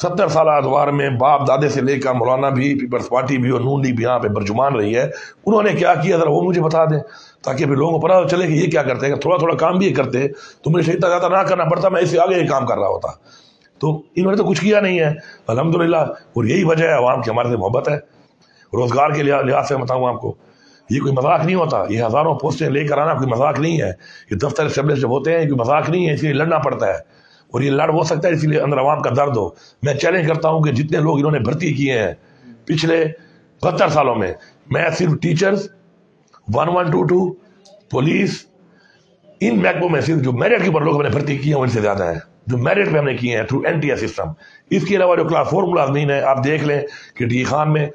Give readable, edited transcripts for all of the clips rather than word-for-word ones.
70 سالہ ادوار میں باپ دادے سے لے کر مولانا بھی، پیپلز پارٹی بھی اور نون لیگ بھی یہاں پہ برجمان رہی ہے. انہوں نے کیا کیا ذرا وہ مجھے بتا دیں تاکہ پھر لوگوں کو پتہ چلے کہ یہ کیا کرتے ہیں. تھوڑا تھوڑا کام بھی یہ کرتے تو مجھے اتنا زیادہ نہ کرنا پڑتا، میں اس سے آگے یہ کام کر رہا ہوتا. تو انہوں نے تو کچھ کیا نہیں ہے الحمدللہ. اور یہی وجہ ہے عوام کی ہمارے سے محبت ہے. روزگار کے لحاظ سے بتاؤں آپ کو، یہ کوئی مذاق نہیں ہوتا. یہ ہزاروں پوسٹیں لے کر آنا کوئی مذاق نہیں ہے. یہ دفتر اسٹیبلش جب ہوتے ہیں یہ کوئی مذاق نہیں ہے، اس لیے لڑنا پڑتا ہے. اور یہ لڑ ہو سکتا ہے اسی لیے اندر عوام کا درد ہو. میں چیلنج کرتا ہوں کہ جتنے لوگ انہوں نے بھرتی کیے ہیں پچھلے 72 سالوں میں صرف ٹیچرز 1122 پولیس ان محکموں میں صرف جو میرٹ کے اوپر لوگ ہم نے بھرتی کیے ہیں ان سے زیادہ ہیں جو میرٹ پہ ہم نے کیے ہیں تھرو NTA سسٹم. اس کے علاوہ جو کلاس 4 ملازمین ہیں آپ دیکھ لیں کہ ڈی خان میں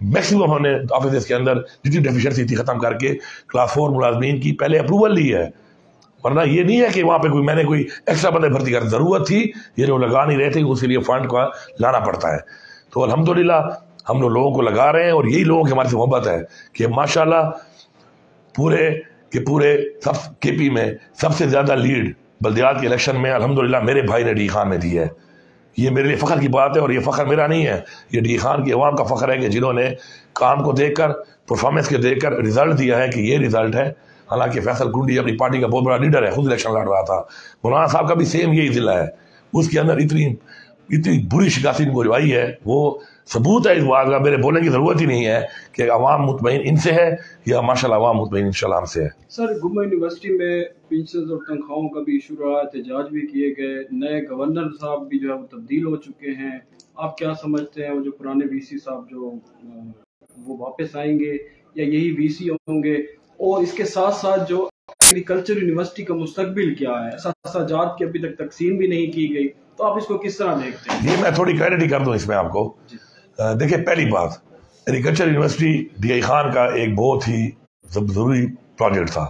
میکسیمم ہم نے آفیسز کے اندر جتنی ڈیفیشنسی تھی ختم کر کے کلاس 4 ملازمین کی پہلے اپروول لی ہے. ورنہ یہ نہیں ہے کہ وہاں پہ میں نے کوئی ایکسٹرا بندے بھرتی کرنے ضرورت تھی، یہ لوگ لگا نہیں رہے تھے، اس کے لیے فنڈ کو لانا پڑتا ہے. تو الحمدللہ ہم لوگوں کو لگا رہے ہیں اور یہی لوگوں کی ہمارے سے محبت ہے کہ ماشاءاللہ پورے کے پورے KP میں سب سے زیادہ لیڈ بلدیات کے الیکشن میں الحمدللہ میرے بھائی نے ڈی خان میں دی ہے. یہ میرے لیے فخر کی بات ہے اور یہ فخر میرا نہیں ہے، یہ ڈی خان کی عوام کا فخر ہے کہ جنہوں نے کام کو دیکھ کر پرفارمنس کے دیکھ کر رزلٹ دیا ہے کہ یہ رزلٹ ہے. حالانکہ فیصل کنڈی اپنی پارٹی کا بہت بڑا لیڈر ہے، خود الیکشن لڑ رہا تھا. مولانا صاحب کا بھی سیم یہی ضلع ہے، اس کے اندر اتنی بری شکست ان کو جو آئی ہے وہ ثبوت ہے اس بات کا. میرے بولنے کی ضرورت ہی نہیں ہے کہ عوام مطمئن ان سے ہے یا ماشاءاللہ عوام مطمئن انشاءاللہ ہم سے ہے. سر گمبہ یونیورسٹی میں پنشنز اور تنخواہوں کا بھی ایشو رہا، احتجاج بھی کیے گئے، نئے گورنر صاحب بھی جو ہے وہ تبدیل ہو چکے ہیں. آپ کیا سمجھتے ہیں وہ جو پرانے VC صاحب جو وہ واپس آئیں گے یا یہی VC ہوں گے؟ اور اس کے ساتھ ساتھ جو ایگریکلچر یونیورسٹی کا مستقبل کیا ہے؟ اساتذات کی ابھی تک تقسیم بھی نہیں کی گئی، تو آپ اس کو کس طرح دیکھتے ہیں؟ یہ میں تھوڑی کلیئرٹی کر دوں اس میں آپ کو. دیکھیں پہلی بات، ایگریکلچر یونیورسٹی DI خان کا ایک بہت ہی ضروری پروجیکٹ تھا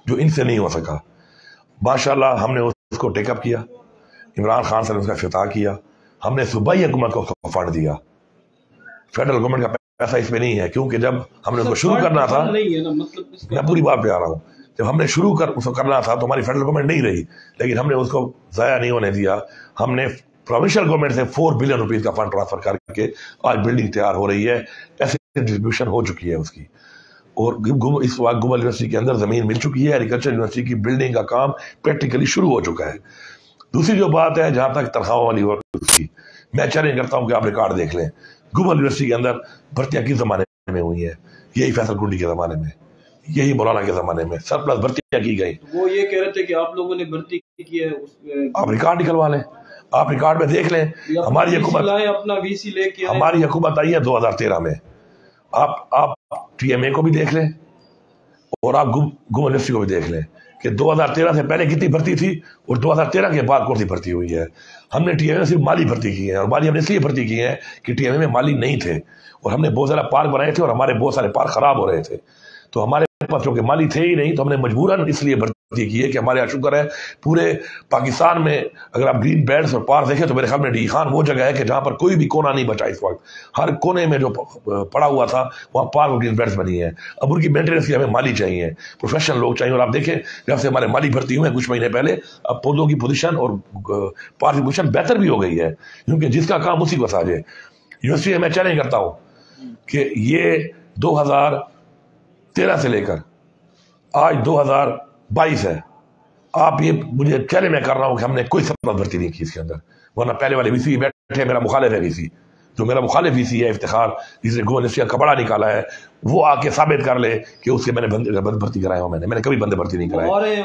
جو ان سے نہیں ہو سکا. ماشاءاللہ ہم نے اس کو ٹیک اپ کیا، عمران خان صاحب نے اس کا افتتاح کیا، ہم نے صوبائی حکومت کو فنڈ دیا. فیڈرل گورنمنٹ کا پیسہ اس میں نہیں ہے کیونکہ جب ہم نے اس کو شروع کرنا تھا، میں پوری بات پہ آ رہا ہوں، جب ہم نے شروع کر اس کو کرنا تھا تو ہماری فیڈرل گورنمنٹ نہیں رہی، لیکن ہم نے اس کو ضائع نہیں ہونے دیا. ہم نے پروونشل گورنمنٹ سے 4 بلین روپیز کا فنڈ ٹرانسفر کر کے آج بلڈنگ تیار ہو رہی ہے، ایسے ڈسٹریبیوشن ہو چکی ہے اس کی. اور اس وقت گوبل یونیورسٹی کے اندر زمین مل چکی ہے، ایگریکلچر یونیورسٹی کی بلڈنگ کا کام پریکٹیکلی شروع ہو چکا ہے. دوسری جو بات ہے جہاں تک تنخواہوں والی اس کی، میں چیلنج کرتا ہوں کہ آپ ریکارڈ دیکھ لیں گوبل یونیورسٹی کے اندر بھرتیاں کس زمانے میں ہوئی ہیں؟ یہی فیصل کنڈی کے زمانے میں، یہی مولانا کے زمانے میں سرپلس بھرتیاں کی گئی. وہ یہ کہہ رہے تھے کہ آپ لوگوں نے بھرتی کی ہے، آپ ریکارڈ نکلوا لیں، آپ ریکارڈ میں دیکھ لیں. ہماری حکومت اپنا VC لے کے ہماری حکومت آئی ہے 2013 میں، آپ TMA کو بھی دیکھ لیں اور آپ گوبل یونیورسٹی کو بھی دیکھ لیں کہ 2013 سے پہلے کتنی بھرتی تھی اور 2013 کے بعد کون سی بھرتی ہوئی ہے. ہم نے TMA میں صرف مالی بھرتی کی ہے، اور مالی ہم نے اس لیے بھرتی کی ہے کہ TMA میں مالی نہیں تھے اور ہم نے بہت سارا پارک بنائے تھے اور ہمارے بہت سارے پارک خراب ہو رہے تھے. تو ہمارے پاس چونکہ مالی تھے ہی نہیں تو ہم نے مجبوراً اس لیے بھرتی کی ہے کہ ہمارے یہاں شکر ہے پورے پاکستان میں اگر آپ گرین بیلٹس اور پارک دیکھیں تو میرے خیال میں ڈی خان وہ جگہ ہے کہ جہاں پر کوئی بھی کونا نہیں بچا. اس وقت ہر کونے میں جو پڑا ہوا تھا وہاں پارک اور گرین بیلٹس بنی ہے. اب ان کی مینٹیننس کی ہمیں مالی چاہیے، پروفیشنل لوگ چاہیے. اور آپ دیکھیں جب سے ہمارے مالی بھرتی ہوئے کچھ مہینے پہلے اب پودوں کی پوزیشن اور پارک کی پوزیشن بہتر بھی ہو گئی ہے کیونکہ جس کا کام اسی کو ساجے. یونیورسٹی میں چیلنج کرتا ہوں کہ یہ 2013 سے لے کر آج 2022 ہے، آپ یہ مجھے چیلنج میں کر رہا ہوں کہ ہم نے کوئی سرپلس بھرتی نہیں کی اس کے اندر. ورنہ پہلے والے VC بیٹھے، میرا مخالف ہے VC، جو میرا مخالف VC ہے افتخار جس نے گوبل یونیورسٹی کا کپڑا نکالا ہے، وہ آ کے ثابت کر لے کہ اس کے میں نے بند بھرتی کرائے ہوں. میں نے کبھی بندے بھرتی نہیں کرائے.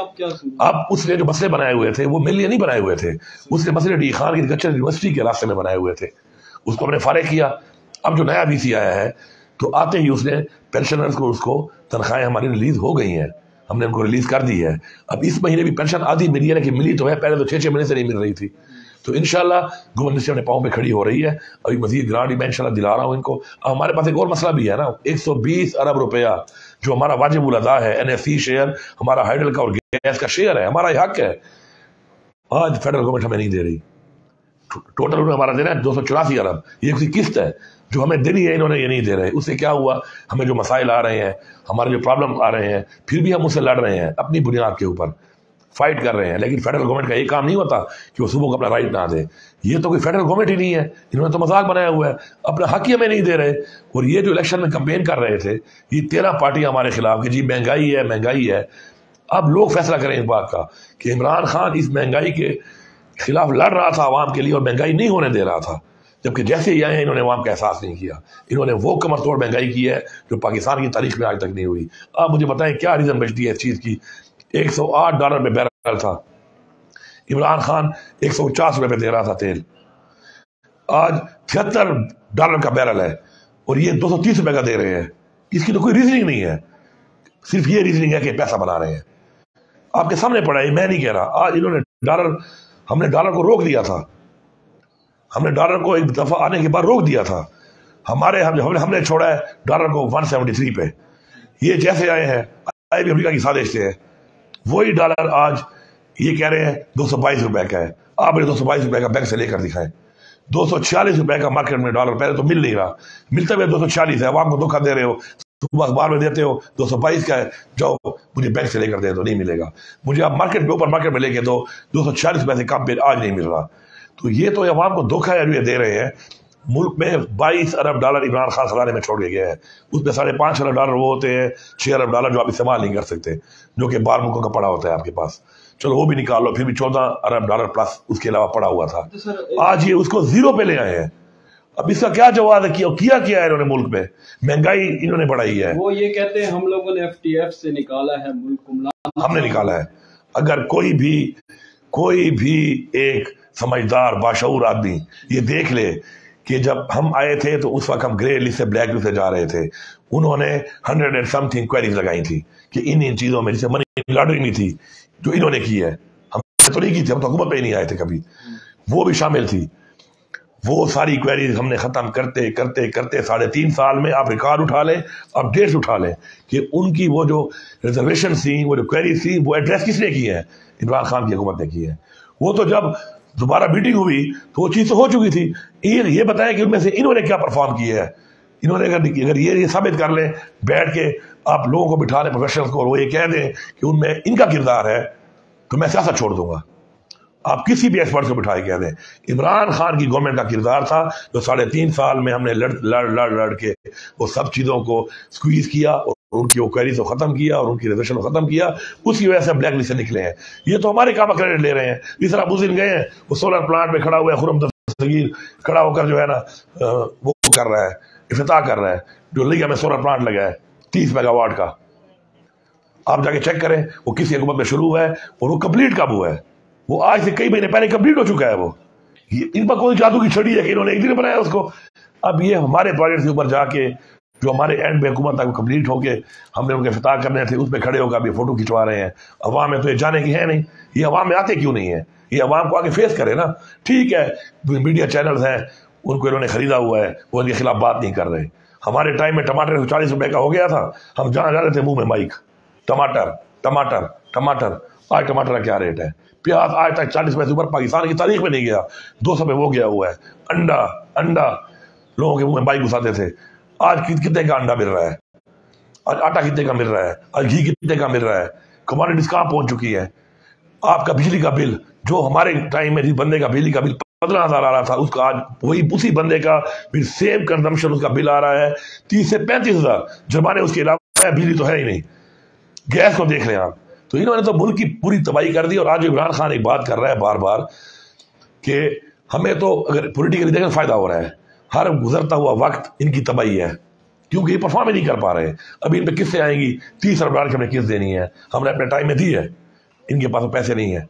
اب اس نے جو مسئلے بنائے ہوئے تھے وہ میرے لیے نہیں بنائے ہوئے تھے، اس نے مسئلے ڈی خان کی ایگریکلچر یونیورسٹی کے راستے میں بنائے ہوئے تھے. اس کو ہم نے فارغ کیا. اب جو نیا VC آیا ہے تو آتے ہی اس نے پینشنرز کو اس کو تنخواہیں ہماری ریلیز ہو گئی ہیں، ہم نے ان کو ریلیز کر دی ہے. اب اس مہینے بھی پینشن آدھی ملی ہے، لیکن ملی تو ہے، پہلے تو 6 مہینے سے نہیں مل رہی تھی. تو انشاءاللہ گوبل یونیورسٹی اپنے پاؤں پہ کھڑی ہو رہی ہے. ابھی مزید گرانٹ میں انشاءاللہ دلا رہا ہوں ان کو. اب ہمارے پاس ایک اور مسئلہ بھی ہے نا، 120 ارب روپیہ جو ہمارا واجب الادا ہے، NSE شیئر ہمارا ہائیڈل کا اور گیس کا شیئر ہے، ہمارا یہ حق ہے. آج فیڈرل گورنمنٹ ہمیں نہیں دے رہی. ٹوٹل انہوں نے ہمارا دینا ہے 284 ارب. یہ ایک قسط ہے جو ہمیں دینی ہے، انہوں نے یہ نہیں دے رہے. اس سے کیا ہوا، ہمیں جو مسائل آ رہے ہیں، ہمارے جو پرابلم آ رہے ہیں، پھر بھی ہم اس سے لڑ رہے ہیں اپنی بنیاد کے اوپر. فائٹ کر رہے ہیں، لیکن فیڈرل گورنمنٹ کا یہ کام نہیں ہوتا کہ وہ صوبوں کو اپنا رائٹ نہ دے. یہ تو کوئی فیڈرل گورنمنٹ ہی نہیں ہے، انہوں نے تو مذاق بنایا ہوا ہے، اپنا حق ہی ہمیں نہیں دے رہے. اور یہ جو الیکشن میں کمپین کر رہے تھے یہ 13 پارٹیاں ہمارے خلاف کہ جی مہنگائی ہے مہنگائی ہے. اب لوگ فیصلہ کریں اس بات کا کہ عمران خان اس مہنگائی کے خلاف لڑ رہا تھا عوام کے لیے اور مہنگائی نہیں ہونے دے رہا تھا، جبکہ جیسے ہی آئے ہیں انہوں نے عوام کا احساس نہیں کیا. انہوں نے وہ کمر توڑ مہنگائی کی ہے جو پاکستان کی تاریخ میں آج تک نہیں ہوئی. آپ مجھے بتائیں کیا ریزن بچتی ہے اس چیز کی؟ $108 پہ بیرل تھا، عمران خان $150 پہ دے رہا تھا تیل، آج $76 کا بیرل ہے اور یہ $230 کا دے رہے ہیں. اس کی تو کوئی ریزننگ نہیں ہے، صرف یہ ریزننگ ہے کہ پیسہ بنا رہے ہیں. آپ کے سامنے پڑا ہے، میں نہیں کہہ رہا. آج انہوں نے ہم نے ڈالر کو روک دیا تھا، ہم نے ڈالر کو ایک دفعہ آنے کے بعد روک دیا تھا. ہم نے چھوڑا ہے ڈالر کو 173 پہ. یہ جیسے آئے ہیں آئے بھی امریکہ کی سازش سے ہے. وہی ڈالر آج یہ کہہ رہے ہیں $222 کا ہے. آپ نے $222 کا بینک سے لے کر دکھائیں. $246 کا مارکیٹ میں ڈالر پہلے تو مل نہیں رہا، ملتا بھی 246 ہے. عوام کو دھوکہ دے رہے ہو، صبح اخبار میں دیتے ہو 222 کا ہے، جاؤ مجھے بینک سے لے کر دے دو، نہیں ملے گا. مجھے آپ مارکیٹ میں اوپر مارکیٹ میں لے کے دو، 246 پیسے کم پہ آج نہیں مل رہا. تو یہ تو عوام کو دھوکہ ہے جو یہ دے رہے ہیں. ملک میں $22 ارب عمران خان خزانے میں چھوڑ کے گیا ہے، اس میں $5.5 ارب وہ ہوتے ہیں، $6 ارب جو آپ استعمال نہیں کر سکتے، جو کہ باہر ملکوں کا پڑا ہوتا ہے آپ کے پاس. چلو وہ بھی نکال لو، پھر بھی $14 ارب پلس اس کے علاوہ پڑا ہوا تھا. آج یہ اس کو 0 پہ لے آئے ہیں. اب اس کا کیا جواب ہے؟ کیا ہے انہوں نے ملک میں؟ مہنگائی انہوں نے بڑھائی ہے. وہ یہ کہتے ہیں ہم لوگوں نے FTF سے نکالا ہے ملک کو، ہم نے نکالا ہے. اگر کوئی بھی ایک سمجھدار باشعور آدمی یہ دیکھ لے کہ جب ہم آئے تھے تو اس وقت ہم گرے لسٹ سے بلیک لسٹ سے جا رہے تھے، انہوں نے 100 and something queries لگائی تھی کہ ان چیزوں میں جسے منی لانڈرنگ نہیں تھی جو انہوں نے کی ہے، ہم نے تو نہیں کی تھی، ہم تو حکومت پہ ہی نہیں آئے تھے کبھی، وہ بھی شامل تھی. وہ ساری کوئریز ہم نے ختم کرتے 3.5 سال میں آپ ریکارڈ اٹھا لیں، آپ ڈیٹس اٹھا لیں کہ ان کی وہ جو ریزرویشن تھیں، وہ جو کوئریز تھیں، وہ ایڈریس کس نے کی ہے؟ عمران خان کی حکومت نے کی ہے. وہ تو جب دوبارہ میٹنگ ہوئی تو وہ چیز تو ہو چکی تھی. یہ بتائیں کہ ان میں سے انہوں نے کیا پرفارم کیا ہے. انہوں نے اگر یہ ثابت کر لیں بیٹھ کے آپ لوگوں کو بٹھا لیں پروفیشنلز کو، اور وہ یہ کہہ دیں کہ ان میں ان کا کردار ہے، تو میں سیاست چھوڑ دوں گا. آپ کسی بھی ایکسپرٹ کو بٹھائے کہہ دیں عمران خان کی گورنمنٹ کا کردار تھا جو 3.5 سال میں ہم نے لڑ کے وہ سب چیزوں کو سکویز کیا اور ان کی وہ کوئریز کو ختم کیا اور ان کی ریزرویشن کو ختم کیا. اس کی وجہ سے ہم بلیک لسٹ سے نکلے ہیں. یہ تو ہمارے کام کا کریڈٹ لے رہے ہیں. اس طرح اس دن گئے ہیں، وہ سولر پلانٹ میں کھڑا ہوا ہے خرم دستگیر کھڑا ہو کر جو ہے نا وہ کر رہا ہے، افتتاح کر رہا ہے جو لیگا میں سولر پلانٹ لگا ہے 30 میگا واٹ کا. آپ جا کے چیک کریں وہ کسی حکومت میں شروع ہوا ہے اور وہ کمپلیٹ کب ہوا ہے. وہ آج سے کئی مہینے پہلے کمپلیٹ ہو چکا ہے. وہ ان پر کوئی جادو کی چھڑی ہے کہ انہوں نے ایک دن بنایا اس کو. اب یہ ہمارے پروجیکٹ کے اوپر جا کے جو ہمارے اینڈ میں حکومت تک کمپلیٹ ہو کے ہم نے ان کے افتتاح کرنے تھے، اس پہ کھڑے ہو کر ابھی فوٹو کھنچوا رہے ہیں. عوام میں تو یہ جانے کی ہے نہیں، یہ عوام میں آتے کیوں نہیں ہے؟ یہ عوام کو آگے فیس کرے نا. ٹھیک ہے میڈیا چینلز ہیں ان کو انہوں نے خریدا ہوا ہے، وہ ان کے خلاف بات نہیں کر رہے. ہمارے ٹائم میں ٹماٹر $40 کا ہو گیا تھا، ہم جہاں جا رہے تھے منہ میں مائک ٹماٹر. آج ٹماٹر کا کیا ریٹ ہے؟ پیاز آج تک 40 پیسے اوپر پاکستان کی تاریخ میں نہیں گیا، 200 پہ وہ گیا ہوا ہے. انڈا لوگوں کے منہ میں بائک گھساتے تھے، آج کتنے کا انڈا مل رہا ہے؟ آج آٹا کتنے کا مل رہا ہے؟ آج گھی کتنے کا مل رہا ہے؟ کموڈیٹیز کہاں پہنچ چکی ہے؟ آپ کا بجلی کا بل جو ہمارے ٹائم میں بندے کا بجلی کا بل 15,000 آ رہا تھا، اس کا آج وہی اسی بندے کا پھر سیم کنزمپشن اس کا بل آ رہا ہے 30 سے 35,000. جرمانے اس کے علاوہ بجلی تو ہے ہی نہیں. گیس کو دیکھ لیں آپ. تو انہوں نے تو ملک کی پوری تباہی کر دی. اور آج عمران خان ایک بات کر رہا ہے بار بار کہ ہمیں تو اگر پولیٹیکلی دیکھیں فائدہ ہو رہا ہے، ہر گزرتا ہوا وقت ان کی تباہی ہے کیونکہ یہ پرفارم ہی نہیں کر پا رہے. ابھی ان پہ قسطیں آئیں گی $30 ارب کی ہم نے قسط دینی ہے، ہم نے اپنے ٹائم میں دی ہے. ان کے پاس پیسے نہیں ہیں،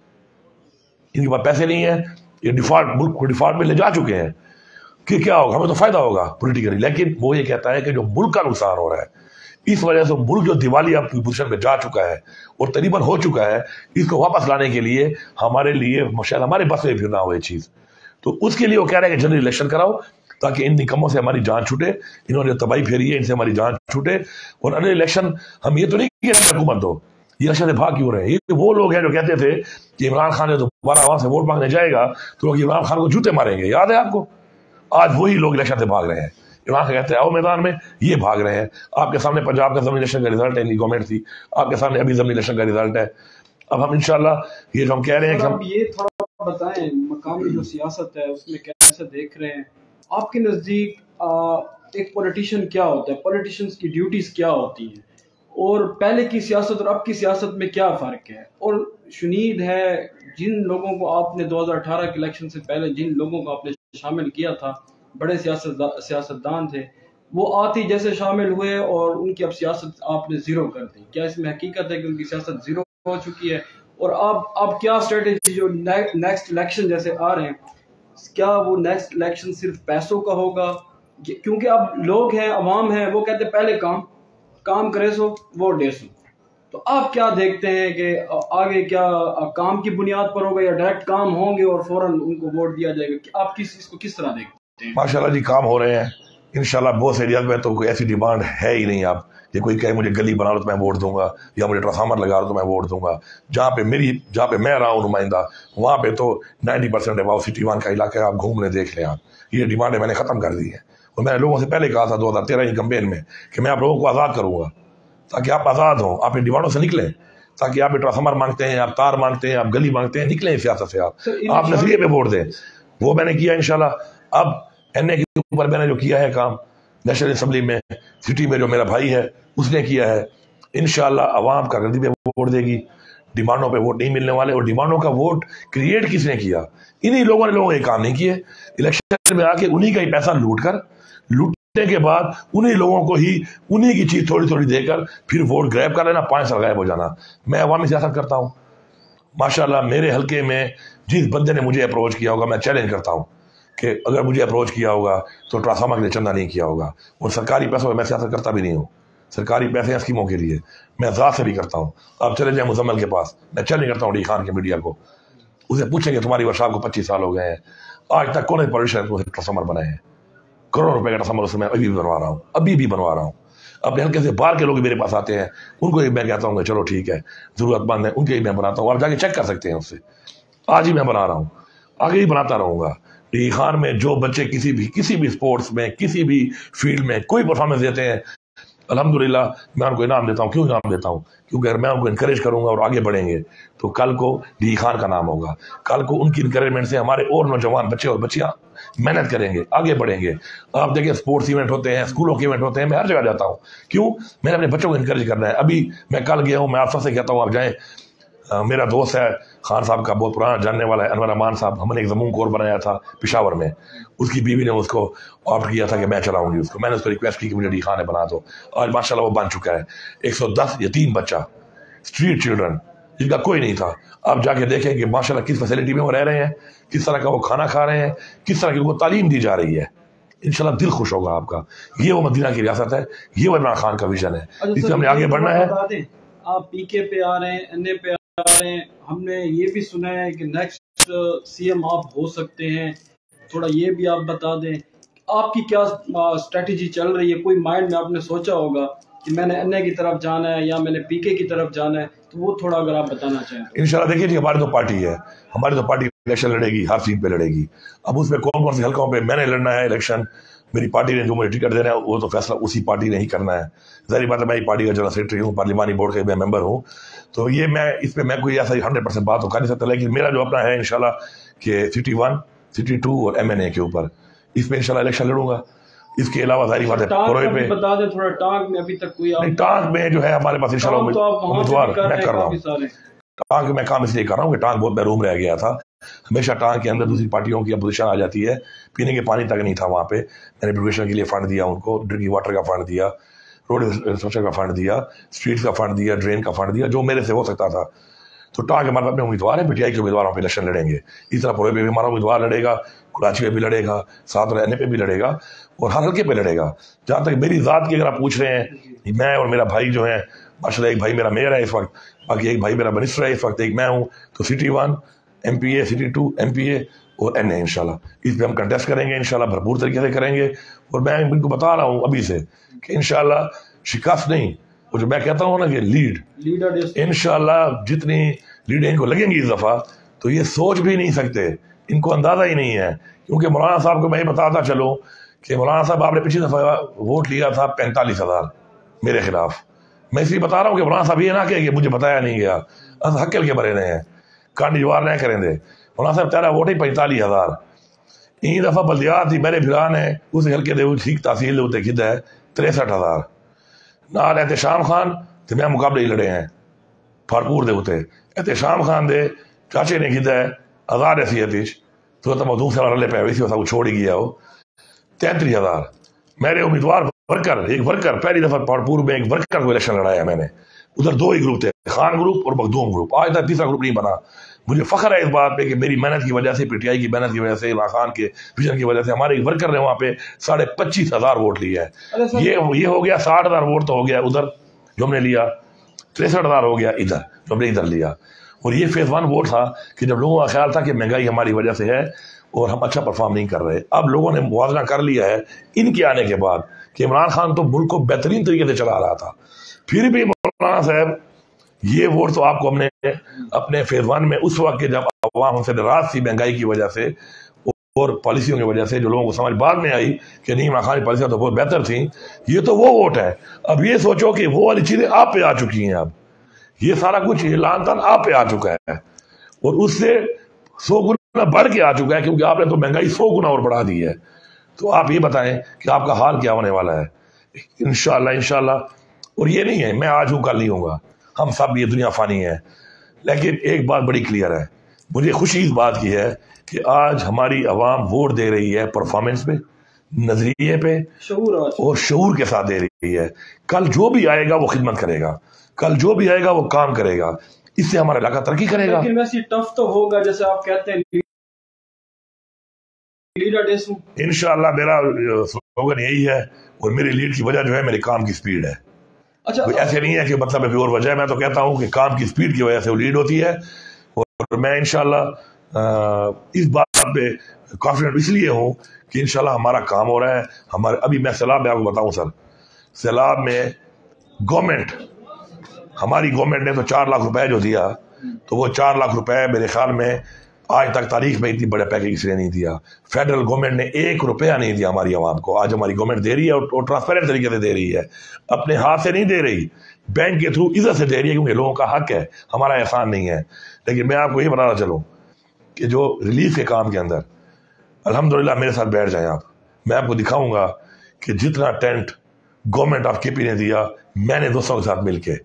ان کے پاس پیسے نہیں ہیں. یہ ملک کو ڈیفالٹ میں لے جا چکے ہیں کہ کیا ہوگا، ہمیں تو فائدہ ہوگا پولیٹیکلی. لیکن وہ یہ کہتا ہے کہ جو ملک کا نقصان ہو رہا ہے، اس وجہ سے ملک جو دیوالیہ پوزیشن پہ جا چکا ہے اور تقریباً ہو چکا ہے، اس کو واپس لانے کے لیے ہمارے لیے شاید ہمارے بس میں پھر نہ ہو یہ چیز. تو اس کے لیے وہ کہہ رہے ہیں کہ جنرل الیکشن کراؤ تاکہ ان نکموں سے ہماری جان چھوٹے. انہوں نے تباہی پھیری ہے، ان سے ہماری جان چھوٹے. اور جنرل الیکشن ہم یہ تو نہیں کہ حکومت دو، یہ الیکشن سے بھاگ کیوں رہے ہیں؟ یہ وہ لوگ ہیں جو کہتے تھے کہ عمران خان نے دوبارہ وہاں سے ووٹ مانگنے جائے گا تو لوگ عمران خان کو جوتے ماریں گے. یاد ہے آپ کو؟ آج وہی لوگ الیکشن سے بھاگ رہے ہیں. عمران خان کہتے ہیں آؤ میدان میں، یہ بھاگ رہے ہیں. آپ کے سامنے پنجاب کا ضمنی الیکشن کا رزلٹ ہے، ان کی گورنمنٹ تھی. آپ کے سامنے ابھی ضمنی الیکشن کا رزلٹ ہے. اب ہم انشاءاللہ یہ جو ہم کہہ رہے ہیں کہ ہم یہ تھوڑا بتائیں مقامی جو سیاست ہے اس میں کیسے دیکھ رہے ہیں آپ کے نزدیک؟ ایک پولیٹیشین کیا ہوتا ہے، پولیٹیشینز کی ڈیوٹیز کیا ہوتی ہیں، اور پہلے کی سیاست اور اب کی سیاست میں کیا فرق ہے؟ اور شنید ہے جن لوگوں کو آپ نے 2018 کے الیکشن سے پہلے جن لوگوں کو آپ نے شامل کیا تھا، بڑے سیاستدان تھے، وہ آتی جیسے شامل ہوئے اور ان کی اب سیاست آپ نے زیرو کر دی. کیا اس میں حقیقت ہے کہ ان کی سیاست زیرو ہو چکی ہے؟ اور اب کیا اسٹریٹجی جو نیکسٹ الیکشن جیسے آ رہے ہیں، کیا وہ نیکسٹ الیکشن صرف پیسوں کا ہوگا؟ کیونکہ اب لوگ ہیں، عوام ہیں، وہ کہتے ہیں پہلے کام کرے سو ووٹ دے سو. تو آپ کیا دیکھتے ہیں کہ آگے کیا کام کی بنیاد پر ہوگا یا ڈائریکٹ کام ہوں گے اور فوراً ان کو ووٹ دیا جائے گا؟ آپ اس کو کس طرح دیکھتے ہیں؟ ماشاءاللہ جی کام ہو رہے ہیں انشاءاللہ. بہت سے ایریاز میں تو کوئی ایسی ڈیمانڈ ہے ہی نہیں. آپ یہ کوئی کہے مجھے گلی بنا لو تو میں ووٹ دوں گا، یا مجھے ٹرانسفارمر لگا لو تو میں ووٹ دوں گا. جہاں پہ میں رہا ہوں نمائندہ، وہاں پہ تو 90% ہے. سٹی 1 کا علاقہ ہے، آپ گھوم لیں دیکھ لیں. آپ یہ ڈیمانڈیں میں نے ختم کر دی ہیں. اور میں نے لوگوں سے پہلے کہا تھا 2013 کی کمپین میں کہ میں آپ لوگوں کو آزاد کروں گا تاکہ آپ آزاد ہوں، آپ ان ڈیمانڈوں سے نکلیں، تاکہ آپ ٹرانسفارمر مانگتے ہیں، آپ تار مانگتے ہیں، آپ گلی مانگتے ہیں، نکلیں سیاست سے. آپ نظریے پہ ووٹ دیں. وہ میں نے کیا انشاءاللہ. اب این اے کے اوپر میں نے جو کیا ہے کام نیشنل اسمبلی میں، سٹی میں جو میرا بھائی ہے اس نے کیا ہے، انشاءاللہ عوام کا غلطی پہ ووٹ دے گی. ڈیمانڈوں پہ ووٹ نہیں ملنے والے. اور ڈیمانڈوں کا ووٹ کریٹ کس نے کیا؟ انہی لوگوں نے یہ کام نہیں کیے. الیکشن میں آ کے انہی کا ہی پیسہ لوٹنے کے بعد انہی لوگوں کو ہی انہی کی چیز تھوڑی تھوڑی دے کر پھر ووٹ گریب کر لینا، 5 سال غائب ہو جانا. میں عوامی سیاست کرتا ہوں ماشاءاللہ. میرے حلقے میں جس بندے نے مجھے اپروچ کیا ہوگا، میں چیلنج کرتا ہوں کہ اگر مجھے اپروچ کیا ہوگا تو ٹرانسفارمر کے لیے چندہ نہیں کیا ہوگا. اور سرکاری پیسوں میں سیاست کرتا بھی نہیں ہوں. سرکاری پیسے اسکیموں کے لیے میں ذات سے بھی کرتا ہوں. آپ چلے جائیں مزمل کے پاس، میں چیلنج کرتا ہوں ڈی خان کے میڈیا کو، اسے پوچھیں کہ تمہاری ورشاب کو 25 سال ہو گئے ہیں، آج تک کون پولیٹیشین کو ٹرانسفارمر بنائے ہیں؟ کروڑوں روپے کا ٹرانسفارمر اس میں ابھی بھی بنوا رہا ہوں. اپنے حلقے سے باہر کے لوگ میرے پاس آتے ہیں، ان کو میں کہتا ہوں کہ چلو ٹھیک ہے، ضرورت مند ہے، ان کے ہی میں بناتا ہوں. آپ جا کے چیک کر سکتے ہیں اس سے. آج ہی میں بنا رہا ہوں، آگے ہی بناتا رہوں گا. ڈی خان میں جو بچے کسی بھی اسپورٹس میں، کسی بھی فیلڈ میں کوئی پرفارمنس دیتے ہیں، الحمدللہ میں ان کو انعام دیتا ہوں. کیوں انعام دیتا ہوں؟ کیونکہ میں ان کو انکریج کروں گا اور آگے بڑھیں گے تو کل کو ڈی خان کا نام ہوگا. کل کو ان کی انکریجمنٹ سے ہمارے اور نوجوان بچے اور بچیاں محنت کریں گے، آگے بڑھیں گے. آپ دیکھیں اسپورٹس ایونٹ ہوتے ہیں، اسکولوں کے ایونٹ ہوتے ہیں، میں ہر جگہ جاتا ہوں. کیوں؟ میں نے اپنے بچوں کو انکریج کرنا ہے. ابھی میں کل گیا ہوں، میں آپ سب سے کہتا ہوں آپ جائیں. میرا دوست ہے خان صاحب کا، بہت پرانا جاننے والا ہے، انور امان صاحب. ہم نے ایک زمون کور بنایا تھا پشاور میں. اس کی بیوی نے اس کو آپٹ کیا تھا کہ میں چلاؤں گی اس کو. میں نے اس کو ریکویسٹ کی کہ مجھے ڈی خان ہے بنا دو. آج ماشاءاللہ وہ بن چکا ہے. 110 یتیم بچہ، اسٹریٹ چلڈرن جن کا کوئی نہیں تھا. آپ جا کے دیکھیں کہ ماشاءاللہ کس فیسلٹی میں وہ رہ رہے ہیں، کس طرح کا وہ کھانا کھا رہے ہیں، کس طرح کی ان کو تعلیم دی جا رہی ہے. انشاءاللہ دل خوش ہوگا آپ کا. یہ وہ مدینہ کی ریاست ہے، یہ وہ عمران خان کا ویژن ہے، اس میں ہم نے آگے بڑھنا ہے. آپ پی کے پہ آ رہے ہیں، این اے پہ آ رہے ہیں، ہم نے یہ بھی سنا ہے کہ نیکسٹ سی ایم آپ ہو سکتے ہیں. تھوڑا یہ بھی آپ بتا دیں آپ کی کیا اسٹریٹجی چل رہی ہے؟ کوئی مائنڈ میں آپ نے سوچا ہوگا کہ میں نے این اے کی طرف جانا ہے یا میں نے پی کے کی طرف جانا ہے، تو وہ تھوڑا اگر آپ بتانا چاہیں. انشاءاللہ دیکھیے جی، ہماری تو پارٹی ہے، ہماری تو پارٹی الیکشن لڑے گی، ہر سیٹ پہ لڑے گی. اب اس میں کون کون سے حلقوں پہ میں نے لڑنا ہے الیکشن، میری پارٹی نے جو مجھے ٹکٹ دینا ہے وہ تو فیصلہ اسی پارٹی نے ہی کرنا ہے. ظاہر بات ہے میں پارٹی کا جنرل سیکرٹری ہوں، پارلیمانی بورڈ کا میں ممبر ہوں، تو یہ اس پہ میں کوئی ایسا 100% بات تو کر نہیں سکتا. لیکن میرا جو اپنا ہے انشاءاللہ کہ سٹی 1، سٹی 2 اور ایم این اے کے اوپر اس پہ انشاءاللہ الیکشن لڑوں گا. اس کے علاوہ ظاہری بات ہے پروے پہ بتا دیں تھوڑا. ٹانک میں ابھی تک کوئی ٹانک میں جو ہے ہمارے پاس انشاءاللہ امیدوار میں کر رہا ہوں. ٹانک میں کام اس لیے کر رہا ہوں کہ ٹانک بہت محروم رہ گیا تھا. ہمیشہ ٹانک کے اندر دوسری پارٹیوں کی اپوزیشن آ جاتی ہے، پینے کے پانی تک نہیں تھا وہاں پہ. میں نے ایجوکیشن کے لیے فنڈ دیا ان کو، ڈرنکنگ واٹر کا فنڈ دیا، روڈ انفراسٹرکچر کا فنڈ دیا، اسٹریٹ کا فنڈ دیا، ڈرین کا فنڈ دیا، جو میرے سے ہو سکتا تھا. تو ٹانک ہمارے اپنے امیدوار ہیں، پی ٹی آئی کے امیدواروں پہ الیکشن لڑیں گے. اس طرح پورے پہ بھی ہمارا امیدوار لڑے گا، کراچی پہ بھی لڑے گا، ساتھ رہنے پہ بھی لڑے گا اور ہر حلقے پہ لڑے گا. جہاں تک میری ذات کی اگر آپ پوچھ رہے ہیں، میں اور میرا بھائی جو ہیں ماشاءاللہ، ایک بھائی میرا میئر ہے اس وقت، باقی ایک بھائی میرا منسٹر ہے اس وقت، ایک میں ہوں. تو سٹی 1 ایم پی اے، سٹی 2 ایم پی اے اور این اے انشاءاللہ اس پہ ہم کنٹیسٹ کریں گے انشاءاللہ، بھرپور طریقے سے کریں گے. اور میں ان کو بتا رہا ہوں ابھی سے کہ انشاءاللہ شکست نہیں، وہ جو میں کہتا ہوں نا کہ لیڈ انشاءاللہ جتنی لیڈیں ان کو لگیں گی اس دفعہ تو یہ سوچ بھی نہیں سکتے، ان کو اندازہ ہی نہیں ہے. کیونکہ مولانا صاحب کو میں یہ بتاتا چلوں کہ مولانا صاحب آپ نے پچھلی دفعہ ووٹ لیا تھا 45,000 میرے خلاف. میں اس لیے بتا رہا ہوں کہ مولانا صاحب یہ نہ کہ مجھے بتایا نہیں گیا، حقل کے بڑے ہیں کانڈی جوار نہ کریں دے. مولانا صاحب تیرا ووٹ ہی 45,000 این دفعہ بلدیات تھی میرے بھران ہے اس حلقے دے ٹھیک تحصیل دے کھدا ہے 63,000 نال احتشام خان تے میں مقابلے ہی لڑے ہیں پھارپور دے ہوتے. احتشام خان دے چاچے نے کھدا ہے 1000 حیثیت تو تم دوسرا رلے پہ ویسی وہ چھوڑ ہی گیا وہ 33,000. میرے امیدوار ورکر ایک ورکر پہلی دفعہ پھارپور میں ایک ورکر کو الیکشن لڑایا میں نے. ادھر 2 ہی گروپ تھے، خان گروپ اور مخدوم گروپ. آج تک تیسرا گروپ نہیں بنا. مجھے فخر ہے اس بات پہ کہ میری محنت کی وجہ سے پی ٹی آئی کی محنت کی وجہ سے عمران خان کے ویژن کی وجہ سے ہمارے ایک ورکر نے وہاں پہ 25,500 ووٹ لیا ہے. یہ ہو گیا 60,000 ووٹ تو ہو گیا ادھر جو ہم نے لیا، 63,000 ہو گیا ادھر جو ہم نے ادھر لیا. اور یہ فیز 1 ووٹ تھا کہ جب لوگوں کا خیال تھا کہ مہنگائی ہماری وجہ سے ہے اور ہم اچھا پرفارم نہیں کر رہے. اب لوگوں نے موازنہ کر لیا ہے ان کے آنے کے بعد کہ عمران خان تو ملک کو بہترین طریقے سے چلا رہا تھا. پھر بھی مولانا صاحب یہ ووٹ تو آپ کو ہم نے اپنے فیز 1 میں اس وقت کے جب عوام ہم سے ناراض تھی مہنگائی کی وجہ سے اور پالیسیوں کی وجہ سے جو لوگوں کو سمجھ بعد میں آئی کہ نہیں عمران خان کی پالیسیاں تو بہت بہتر تھیں، یہ تو وہ ووٹ ہے. اب یہ سوچو کہ وہ والی چیزیں آپ پہ آ چکی ہیں. اب یہ سارا کچھ اعلان تن آپ پہ آ چکا ہے اور اس سے 100 گنا بڑھ کے آ چکا ہے کیونکہ آپ نے تو مہنگائی 100 گنا اور بڑھا دی ہے. تو آپ یہ بتائیں کہ آپ کا حال کیا ہونے والا ہے انشاءاللہ. اور یہ نہیں ہے میں آج ہوں کل نہیں ہوں گا، ہم سب یہ دنیا فانی ہے. لیکن ایک بات بڑی کلیئر ہے، مجھے خوشی اس بات کی ہے کہ آج ہماری عوام ووٹ دے رہی ہے پرفارمنس پہ، نظریے پہ اور شعور کے ساتھ دے رہی ہے. کل جو بھی آئے گا وہ خدمت کرے گا، کل جو بھی آئے گا وہ کام کرے گا، اس سے ہمارا علاقہ ترقی کرے گا. لیکن ویسے ٹف تو ہوگا جیسے آپ کہتے ہیں انشاءاللہ میرا سلوگن یہی ہے اور میری لیڈ کی وجہ جو ہے میرے کام کی سپیڈ ہے. اچھا ایسے نہیں ہے کہ مطلب کوئی اور وجہ ہے، میں تو کہتا ہوں کہ کام کی سپیڈ کی وجہ سے وہ لیڈ ہوتی ہے. اور میں انشاءاللہ اس بات پہ کانفیڈنٹ اس لیے ہوں کہ انشاءاللہ ہمارا کام ہو رہا ہے. ہمارے ابھی میں سیلاب میں آپ کو بتاؤں سر، سیلاب میں گورنمنٹ ہماری گورنمنٹ نے تو 4 لاکھ روپے جو دیا تو وہ 4 لاکھ روپے میرے خیال میں آج تک تاریخ میں اتنی بڑے پیکیج اس لیے نہیں دیا. فیڈرل گورنمنٹ نے 1 روپیہ نہیں دیا ہماری عوام کو. آج ہماری گورنمنٹ دے رہی ہے اور ٹرانسپیرنٹ طریقے سے دے رہی ہے، اپنے ہاتھ سے نہیں دے رہی، بینک کے تھرو ادھر سے دے رہی ہے کیونکہ لوگوں کا حق ہے، ہمارا احسان نہیں ہے. لیکن میں آپ کو یہ بتانا چلوں کہ جو ریلیف کے کام کے اندر الحمدللہ میرے ساتھ بیٹھ جائیں آپ، میں آپ کو دکھاؤں گا کہ جتنا ٹینٹ گورنمنٹ آف کے پی نے دیا میں نے دوستوں کے ساتھ مل کے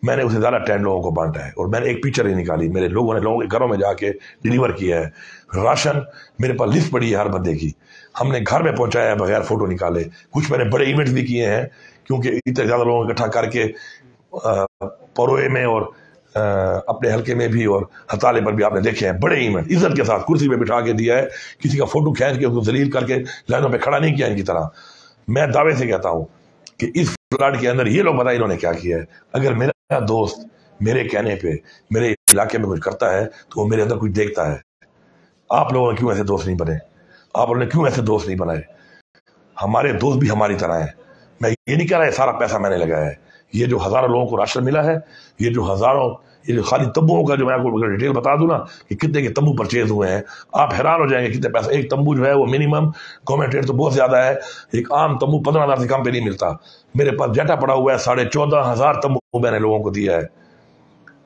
میں نے اسے زیادہ ٹینٹ لوگوں کو بانٹا ہے. اور میں نے ایک پکچر ہی نکالی، میرے لوگوں نے لوگوں کے گھروں میں جا کے ڈیلیور کیا ہے. راشن میرے پاس لسٹ پڑی ہے ہر بندے کی، ہم نے گھر میں پہنچایا ہے بغیر فوٹو نکالے. کچھ میں نے بڑے ایونٹس بھی کیے ہیں کیونکہ اتنے زیادہ لوگوں کو اکٹھا کر کے پروئے میں اور اپنے حلقے میں بھی اور ہتالے پر بھی آپ نے دیکھے ہیں بڑے ایونٹ عزت کے ساتھ کرسی پہ بٹھا کے دیا ہے. کسی کا فوٹو کھینچ کے اس کو ذلیل کر کے لائنوں پہ کھڑا نہیں کیا ان کی طرح. میں دعوے سے کہتا ہوں کہ اس فلڈ کے اندر یہ لوگ بتائیں انہوں نے کیا کیا ہے. اگر میرا دوست میرے کہنے پہ میرے علاقے میں کچھ کرتا ہے تو وہ میرے اندر کچھ دیکھتا ہے. آپ لوگوں نے کیوں ایسے دوست نہیں بنے؟ آپ لوگوں نے کیوں ایسے دوست نہیں بنائے؟ ہمارے دوست بھی ہماری طرح ہیں. میں یہ نہیں کہہ رہا ہے سارا پیسہ میں نے لگایا ہے. یہ جو ہزاروں لوگوں کو راشن ملا ہے، یہ جو خالی تمبوؤں کا جو میں آپ کو ڈیٹیل بتا دوں نا کہ کتنے کے تمبو پرچیز ہوئے ہیں، آپ حیران ہو جائیں گے کتنے پیسہ. ایک تمبو جو ہے وہ منیمم گورنمنٹ ریٹ تو بہت زیادہ ہے، ایک عام تمبو 15,000 سے کم پہ نہیں ملتا. میرے پاس ڈیٹا پڑا ہوا ہے 14,500 تمبو میں نے لوگوں کو دیا ہے.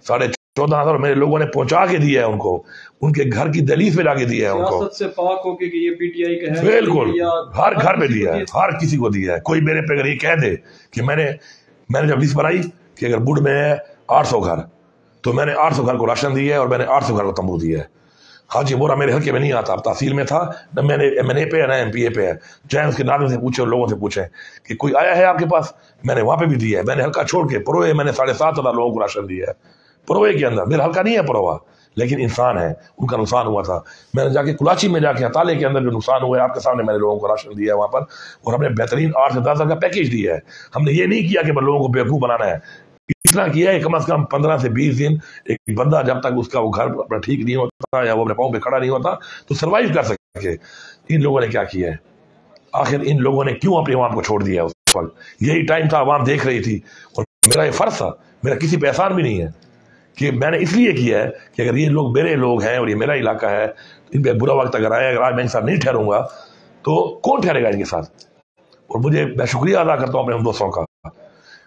14,500 میرے لوگوں نے پہنچا کے دیا ہے ان کو، ان کے گھر کی دہلیز پہ لا کے دیا ہے ان کو. سیاست سے پاک ہو کے کہ یہ پی ٹی آئی کا ہے، بالکل ہر گھر پہ دیا ہے، ہر کسی کو دیا ہے. کوئی میرے پہ اگر یہ کہہ دے کہ میں نے جب لسٹ بنائی کہ اگر بوڈ میں ہے 800 گھر تو میں نے 800 گھر کو راشن دیا ہے اور میں نے 800 گھر کو تمبو دیا ہے. حاجی بورا میرے حلقے میں نہیں آتا، اب تحصیل میں تھا نہ میں نے ایم این اے پہ ہے نہ ایم پی اے پہ ہے. چاہے اس کے ناظرین سے پوچھے اور لوگوں سے پوچھیں کہ کوئی آیا ہے آپ کے پاس، میں نے وہاں پہ بھی دیا ہے. میں نے حلقہ چھوڑ کے پروئے میں نے 7,500 لوگوں کو راشن دیا ہے. پروئے کے اندر میرا حلقہ نہیں ہے پروا، لیکن انسان ہے، ان کا نقصان ہوا تھا. میں نے جا کے کلاچی میں جا کے ہتالے کے اندر جو نقصان ہوا ہے آپ کے سامنے میں نے لوگوں کو راشن دیا ہے وہاں پر. اور ہم نے بہترین 8 سے 10 کا پیکیج دیا ہے. ہم نے یہ نہیں کیا کہ لوگوں کو بیوقوف بنانا ہے، اتنا کیا ہے کم از کم 15 سے 20 دن ایک بندہ جب تک اس کا وہ گھر اپنا ٹھیک نہیں ہوتا یا وہ اپنے پاؤں پہ کھڑا نہیں ہوتا تو سروائیو کر سکے. ان لوگوں نے کیا کیا ہے؟ آخر ان لوگوں نے کیوں اپنی عوام کو چھوڑ دیا؟ اس وقت یہی ٹائم تھا، عوام دیکھ رہی تھی اور میرا یہ فرض تھا، میرا کسی پہ احسان بھی نہیں ہے کہ میں نے اس لیے کیا ہے کہ اگر یہ لوگ میرے لوگ ہیں اور یہ میرا علاقہ ہے، ان پہ برا وقت اگر آئے، اگر آج میں ان کے ساتھ نہیں ٹھہروں گا تو کون ٹھہرے گا ان کے ساتھ؟ اور میں شکریہ ادا کرتا ہوں اپنے ان دوستوں کا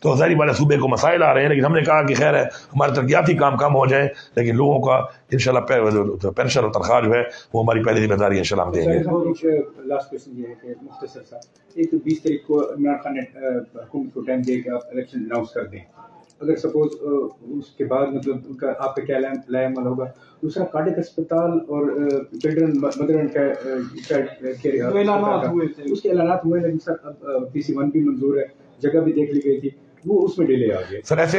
تو ظاہری بات ہے صوبے کو مسائل آ رہے ہیں. لیکن ہم نے کہا کہ خیر ہے ہمارے ترقیاتی کام کم ہو جائیں لیکن لوگوں کا انشاءاللہ پینشن اور تنخواہ جو ہے وہ ہماری پہلی ذمہ داری انشاءاللہ ہم دیں گے. لاسٹ کوشچن یہ ہے کہ مختصر سا ایک تو 20 تاریخ کو عمران خان نے حکومت کو ٹائم دے کہ آپ الیکشن اناؤنس کر دیں, اگر سپوز اس کے بعد مطلب ان کا آپ کا کیا لائے عمل ہوگا. دوسرا کارڈک اسپتال اور چلڈرن مدرن کا اس کے اعلانات ہوئے لیکن سر اب PC1 بھی منظور ہے, جگہ بھی دیکھ لی گئی تھی, وہ اس میں ڈیلے آ گئے سر. ایسے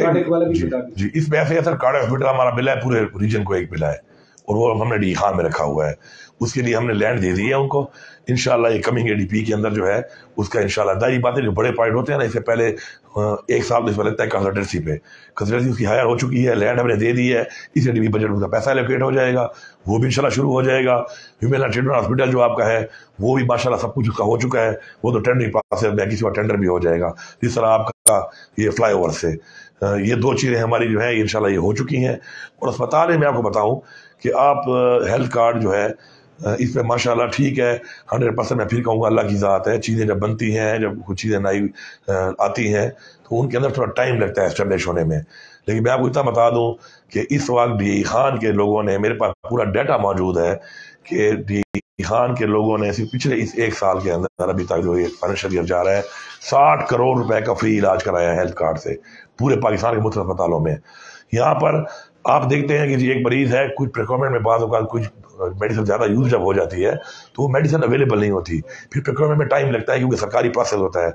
جی اس میں ایسے سر کارڈک ہاسپٹل ہمارا ملا ہے, پورے ریجن کو ایک ملا ہے اور وہ ہم نے ڈی خان میں رکھا ہوا ہے. اس کے لیے ہم نے لینڈ دے دی ہے ان کو. انشاءاللہ یہ کمنگ ADP کے اندر جو ہے اس کا انشاءاللہ داری بات ہے جو بڑے پوائنٹ ہوتے ہیں نا, اس سے پہلے ایک سال اس پہلے کنسلٹنسی پہ کنسلٹنسی اس کی ہائر ہو چکی ہے, لینڈ ہم نے دے دی ہے, اس ADP بجٹ میں کا پیسہ الوکیٹ ہو جائے گا, وہ بھی انشاءاللہ شروع ہو جائے گا. ہیومن اینڈ چلڈرن ہاسپٹل جو آپ کا ہے وہ بھی ماشاءاللہ سب کچھ اس کا ہو چکا ہے, وہ تو ٹینڈرنگ پروسیس میں کسی کا ٹینڈر بھی ہو جائے گا. جس طرح آپ کا یہ فلائی اوور سے یہ دو چیزیں ہماری جو ہیں انشاءاللہ یہ ہو چکی ہیں. اور اسپتال میں آپ کو بتاؤں کہ آپ ہیلتھ کارڈ جو ہے اس پہ ماشاءاللہ ٹھیک ہے 100%. میں پھر کہوں گا اللہ کی ذات ہے, چیزیں جب بنتی ہیں, جب کچھ چیزیں نئی آتی ہیں تو ان کے اندر تھوڑا ٹائم لگتا ہے اسٹیبلش ہونے میں. لیکن میں آپ کو اتنا بتا دوں کہ اس وقت ڈی خان کے لوگوں نے, میرے پاس پورا ڈیٹا موجود ہے کہ ڈی خان کے لوگوں نے صرف پچھلے اس ایک سال کے اندر ابھی تک جو یہ فائنینشیل ایئر جا رہا ہے 60 کروڑ روپے کا فری علاج کرایا ہے ہیلتھ کارڈ سے پورے پاکستان کے مختلف اسپتالوں میں. یہاں پر آپ دیکھتے ہیں کہ جی ایک مریض ہے, کچھ پریکورمنٹ میں بعض اوقات کچھ میڈیسن زیادہ یوز جب ہو جاتی ہے تو وہ میڈیسن اویلیبل نہیں ہوتی, پھر پریکورمنٹ میں ٹائم لگتا ہے کیونکہ سرکاری پروسیس ہوتا ہے,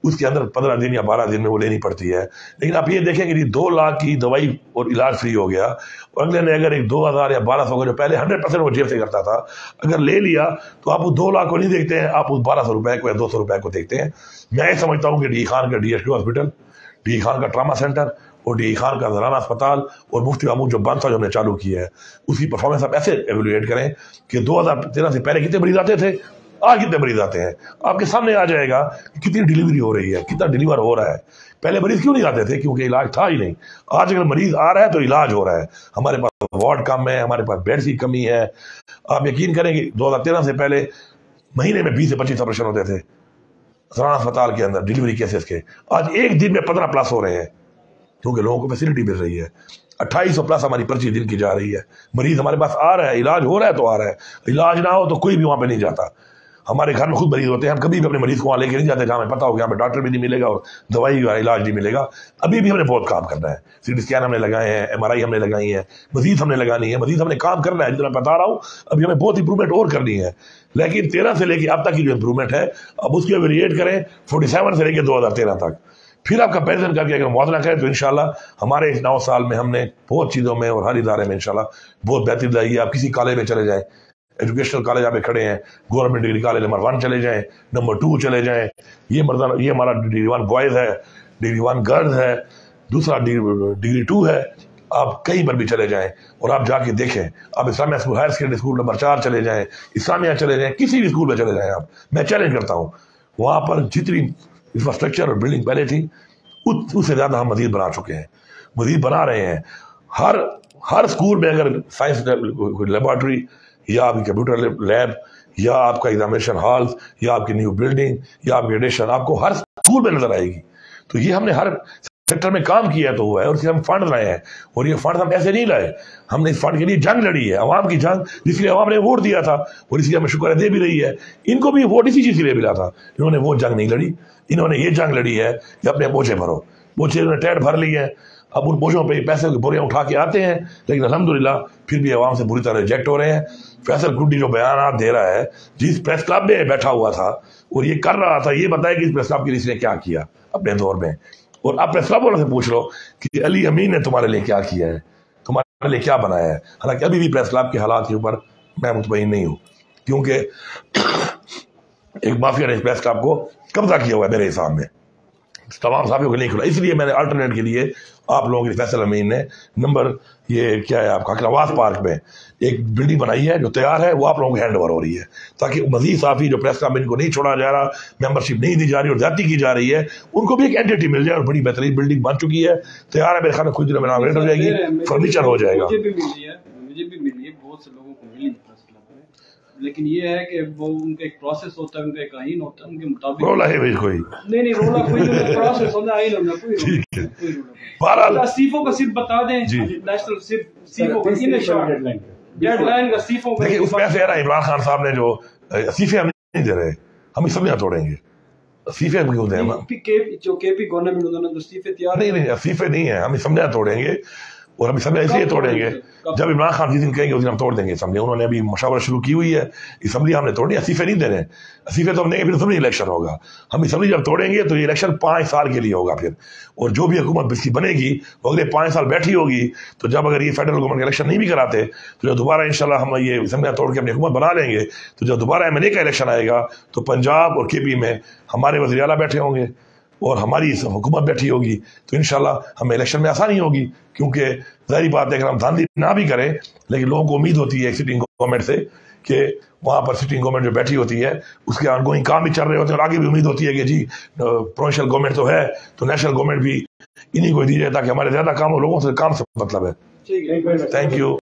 اس کے اندر 15 دن یا 12 دن میں وہ لینی پڑتی ہے. لیکن آپ یہ دیکھیں کہ 2 لاکھ کی دوائی اور علاج فری ہو گیا, اور اگلے نے اگر ایک 2000 یا 1200 کا جو پہلے 100% وہ جیب سے کرتا تھا اگر لے لیا تو آپ اس 2 لاکھ کو نہیں دیکھتے ہیں, آپ اس 1200 روپے کو یا 200 روپے کو دیکھتے ہیں. میں سمجھتا ہوں کہ ڈی خان کا DHQ ہاسپٹل, ڈی خان کا ٹراما سینٹر اور ڈی خان کا زنانہ اسپتال اور مفتی محمود جو بند تھا جو ہم نے چالو کیا ہے اس کی پرفارمنس آپ ایسے ایویلویٹ کریں کہ 2013 سے پہلے کتنے مریض آتے تھے, آج کتنے مریض آتے ہیں, آپ کے سامنے آ جائے گا کہ کتنی ڈیلیوری ہو رہی ہے, کتنا ڈیلیور ہو رہا ہے. پہلے مریض کیوں نہیں آتے تھے, کیونکہ علاج تھا ہی نہیں. آج اگر مریض آ رہا ہے تو علاج ہو رہا ہے. ہمارے پاس وارڈ کم ہے, ہمارے پاس بیڈز کی کمی ہے. آپ یقین کریں کہ 2013 سے پہلے مہینے میں 20 سے 25 آپریشن ہوتے تھے زنانہ اسپتال کے اندر ڈیلیوری کیسز کے, آج ایک دن میں 15 پلس ہو رہے ہیں کیونکہ لوگوں کو فیسلٹی مل رہی ہے. 2800 پلس ہماری پرچی دن کی جا رہی ہے. مریض ہمارے پاس آ رہا ہے, علاج ہو رہا ہے تو آ رہا ہے, علاج نہ ہو تو کوئی بھی وہاں پہ نہیں جاتا. ہمارے گھر میں خود مریض ہوتے ہیں, ہم کبھی بھی اپنے مریض کو وہاں لے کے نہیں جاتے جہاں ہمیں پتا ہو کہ یہاں پہ ڈاکٹر بھی نہیں ملے گا اور دوائی کا علاج نہیں ملے گا. ابھی بھی ہم نے بہت کام کرنا ہے, CT اسکین ہم نے لگائے ہیں, MRI ہم نے لگائی ہے, مزید ہم نے لگانی ہے, مزید ہم نے کام کرنا ہے. جتنا بتا رہا ہوں ابھی ہمیں بہت امپرومنٹ اور کرنی ہے. لیکن 13 سے لے کے اب تک کی جو امپرومنٹ ہے اب اس کی ویریٹ کریں 47 سے لے کے 2013 تک, پھر آپ کمپیریزن کر کے اگر موازنہ کریں تو انشاءاللہ ہمارے 9 سال میں ہم نے بہت چیزوں میں اور ہر ادارے میں انشاءاللہ بہت بہتری لائی ہے. آپ کسی کالج میں چلے جائیں, ایجوکیشنل کالج آپ کھڑے ہیں, گورنمنٹ ڈگری کالج نمبر 1 چلے جائیں, نمبر 2 چلے جائیں, یہ ہمارا ڈگری 1 بوائز ہے, ڈگری 1 گرلز ہے, دوسرا ڈگری 2 ہے. آپ کہیں پر بھی چلے جائیں اور آپ جا کے دیکھیں. آپ Islamia school, higher secondary school number 4 چلے جائیں, اسلامیہ چلے جائیں, کسی بھی اسکول میں چلے جائیں آپ, میں چیلنج کرتا ہوں وہاں پر جتنی انفراسٹرکچر اور بلڈنگ پہلے تھی اس سے زیادہ ہم مزید بنا چکے ہیں, مزید بنا رہے ہیں. ہر اسکول میں اگر سائنس لیبارٹری یا آپ کی کمپیوٹر لیب یا آپ کا ایگزامینیشن ہال یا آپ کی نیو بلڈنگ یا آپ کی ایڈیشن آپ کو ہر اسکول میں نظر آئے گی. تو یہ ہم نے ہر سیکٹر میں کام کیا تو ہوا ہے, اور اس لیے ہم فنڈ لائے ہیں. اور یہ فنڈ ہم ایسے نہیں لائے, ہم نے اس فنڈ کے لیے جنگ لڑی ہے, عوام کی جنگ, جس لیے عوام نے ووٹ دیا تھا اور اس لیے ہمیں شکر دے بھی رہی ہے. ان کو بھی ووٹ اسی چیز کے لیے ملا تھا, انہوں نے وہ جنگ نہیں لڑی, انہوں نے یہ جنگ لڑی ہے کہ اپنے بوجھے بھرو. بوجھے انہوں نے ٹیٹ بھر لی ہے, اب ان بوجھوں پہ پیسے کی بوریاں اٹھا کے آتے ہیں, لیکن الحمدللہ پھر بھی عوام سے بری طرح ریجیکٹ ہو رہے ہیں. فیصل گڈی جو بیانات دے رہا ہے, جس پریس کلب میں بیٹھا ہوا تھا اور یہ کر رہا تھا, یہ بتائے کہ اس پریس کلب کے لیے اس نے کیا کیا اپنے دور میں. اور آپ پریس کلب والوں سے پوچھ لو کہ علی امین نے تمہارے لیے کیا کیا ہے, تمہارے لیے کیا بنایا ہے. حالانکہ ابھی بھی پریس کلب کے حالات کے اوپر میں مطمئن نہیں ہوں, کیونکہ ایک مافیا نے اس پریس کلب کو قبضہ کیا ہوا ہے میرے حساب میں, تمام صحافیوں کو نہیں کھلا. اس لیے میں نے الٹرنیٹ کے لیے آپ لوگوں کے فیصل امین نے نمبر یہ کیا ہے آپ کا آواز پارک میں ایک بلڈنگ بنائی ہے جو تیار ہے, وہ آپ لوگوں کو ہینڈ اوور ہو رہی ہے, تاکہ مزید صحافی جو پریس کلب کو نہیں چھوڑا جا رہا, ممبرشپ نہیں دی جا رہی اور زیادتی کی جا رہی ہے, ان کو بھی ایک اینٹیٹی مل جائے. اور بڑی بہترین بلڈنگ بن چکی ہے, تیار ہے, میرے خیال میں کچھ دنوں میں اناگریٹ ہو جائے گی, فرنیچر ہو جائے گا. مجھے بھی ملی ہے, بہت سے لوگوں کو ملی پریس کلب میں. لیکن یہ ہے کہ وہ ان کا ایک پروسیس ہوتا ہے, ان کا ایک آئین ہوتا ہے, ان کے مطابق رولا ہے بھائی کوئی نہیں رولا کوئی پروسیس ہوتا ہے, آئین ہونا کوئی ٹھیک ہے. رولا. بہرحال سیفوں کا صرف بتا دیں, نیشنل سیفوں کا ڈیڈ لائن کا سیفوں کا. دیکھیے اس میں ایسے ہے عمران خان صاحب نے جو اسیفے ہم نہیں دے رہے, ہم اسمبلیاں توڑیں گے. اسیفے ہم کیوں دیں؟ جو کے پی گورنمنٹ انہوں نے اسیفے تیار نہیں اسیفے نہیں ہیں, ہم اسمبلیاں توڑیں گے. اور ہم اسمبلیاں اس لیے توڑیں گے جب عمران خان جس دن کہیں گے اس دن ہم توڑ دیں گے اسمبلی. انہوں نے ابھی مشاورت شروع کی ہوئی ہے, اسمبلی ہم نے توڑنی ہے, اسیفے نہیں دینے. اسیفے تو ہم دیں گے پھر اسمبلی الیکشن ہوگا. ہم اسمبلی جب توڑیں گے تو یہ الیکشن 5 سال کے لیے ہوگا پھر, اور جو بھی حکومت اس کی بنے گی وہ اگلے 5 سال بیٹھی ہوگی. تو جب اگر یہ فیڈرل گورنمنٹ الیکشن نہیں بھی کراتے تو جب دوبارہ انشاءاللہ ہم یہ اسمبلیاں توڑ کے اپنی حکومت بنا لیں گے, تو جب دوبارہ MLA کا الیکشن آئے گا تو پنجاب اور KP میں ہمارے وزیر اعلیٰ بیٹھے ہوں گے اور ہماری حکومت بیٹھی ہوگی, تو انشاءاللہ ہمیں الیکشن میں آسانی ہوگی. کیونکہ ظاہری بات ہے اگر ہم دھاندلی نہ بھی کریں لیکن لوگوں کو امید ہوتی ہے سٹنگ گورنمنٹ سے کہ وہاں پر سٹنگ گورنمنٹ جو بیٹھی ہوتی ہے اس کے آن گوئنگ کام بھی چل رہے ہوتے ہیں, اور آگے بھی امید ہوتی ہے کہ جی پروونشل گورنمنٹ تو ہے تو نیشنل گورنمنٹ بھی انہیں کو دی جائے تاکہ ہمارے زیادہ کام ہو, لوگوں سے کام سے مطلب ہے. Thank you.